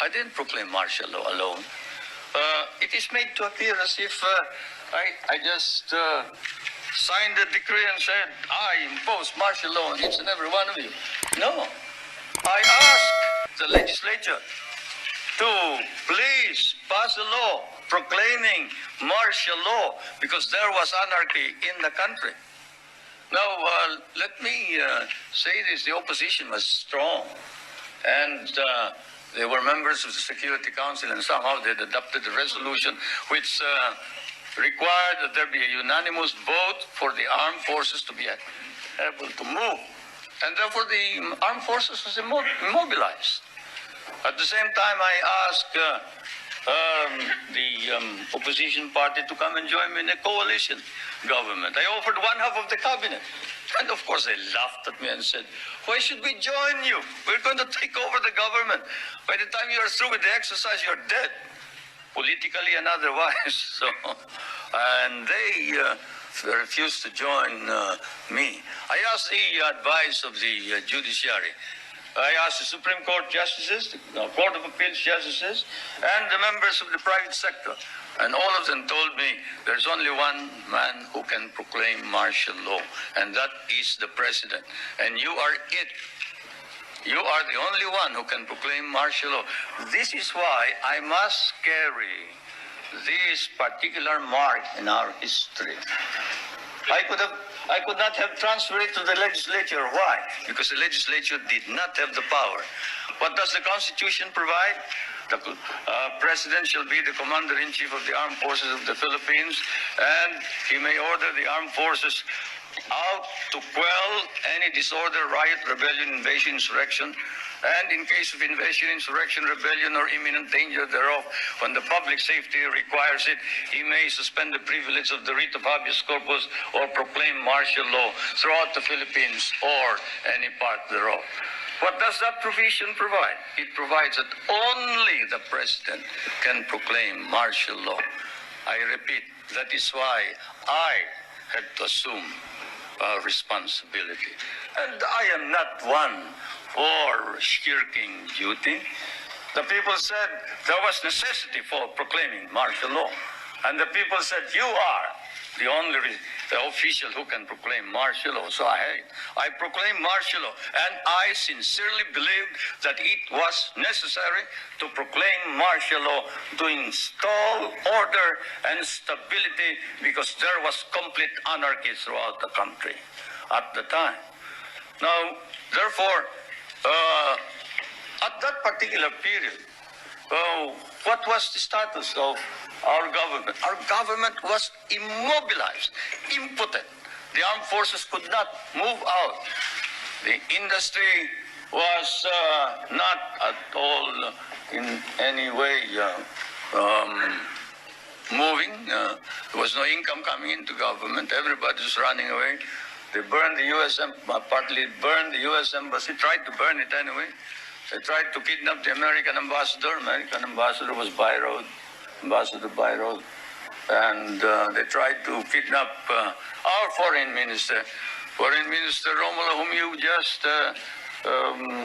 I didn't proclaim martial law alone. It is made to appear as if I just signed the decree and said, I impose martial law on each and every one of you. No. I asked the legislature to please pass a law proclaiming martial law because there was anarchy in the country. Now, let me say this. The opposition was strong, and they were members of the Security Council, and somehow they adopted a resolution which required that there be a unanimous vote for the armed forces to be able to move. And therefore, the armed forces was immobilized. At the same time, I asked the opposition party to come and join me in a coalition government. I offered one half of the cabinet. And of course, they laughed at me and said, why should we join you? We're going to take over the government. By the time you are through with the exercise, you're dead, politically and otherwise. So, and they refused to join me. I asked the advice of the judiciary. I asked the Supreme Court justices, the Court of Appeals justices, and the members of the private sector. And all of them told me there's only one man who can proclaim martial law, and that is the president. And you are it. You are the only one who can proclaim martial law. This is why I must carry this particular mark in our history. I could not have transferred it to the legislature. Why? Because the legislature did not have the power. What does the Constitution provide? The President shall be the Commander-in-Chief of the Armed Forces of the Philippines, and he may order the armed forces out to quell any disorder, riot, rebellion, invasion, insurrection, and in case of invasion, insurrection, rebellion, or imminent danger thereof, when the public safety requires it, he may suspend the privilege of the writ of habeas corpus or proclaim martial law throughout the Philippines or any part thereof. What does that provision provide? It provides that only the president can proclaim martial law. I repeat, that is why I had to assume responsibility. And I am not one for shirking duty. The people said there was necessity for proclaiming martial law. And the people said, you are the only official who can proclaim martial law. So I proclaim martial law. And I sincerely believed that it was necessary to proclaim martial law to install order and stability because there was complete anarchy throughout the country at the time. Now, therefore, at that particular period, what was the status of our government? Our government was immobilized, impotent. The armed forces could not move out. The industry was not at all in any way moving. There was no income coming into government. Everybody was running away. They burned the U.S. partly burned the U.S. embassy, tried to burn it anyway. They tried to kidnap the American ambassador. American ambassador was Ambassador Byroad. And they tried to kidnap our foreign minister Romulo, whom you just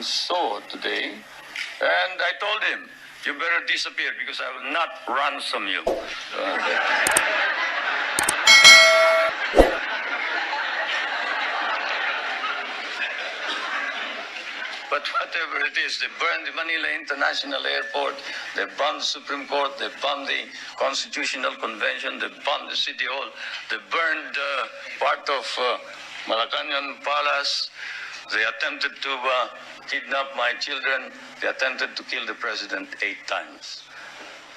saw today. And I told him, you better disappear because I will not ransom you. But whatever it is, they burned the Manila International Airport, they bombed the Supreme Court, they bombed the Constitutional Convention, they bombed the City Hall, they burned part of Malacanang Palace, they attempted to kidnap my children, they attempted to kill the president 8 times.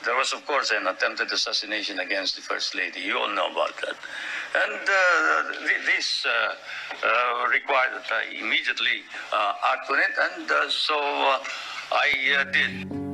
There was, of course, an attempted assassination against the First Lady. You all know about that. And this required that I immediately act on it, and so I did.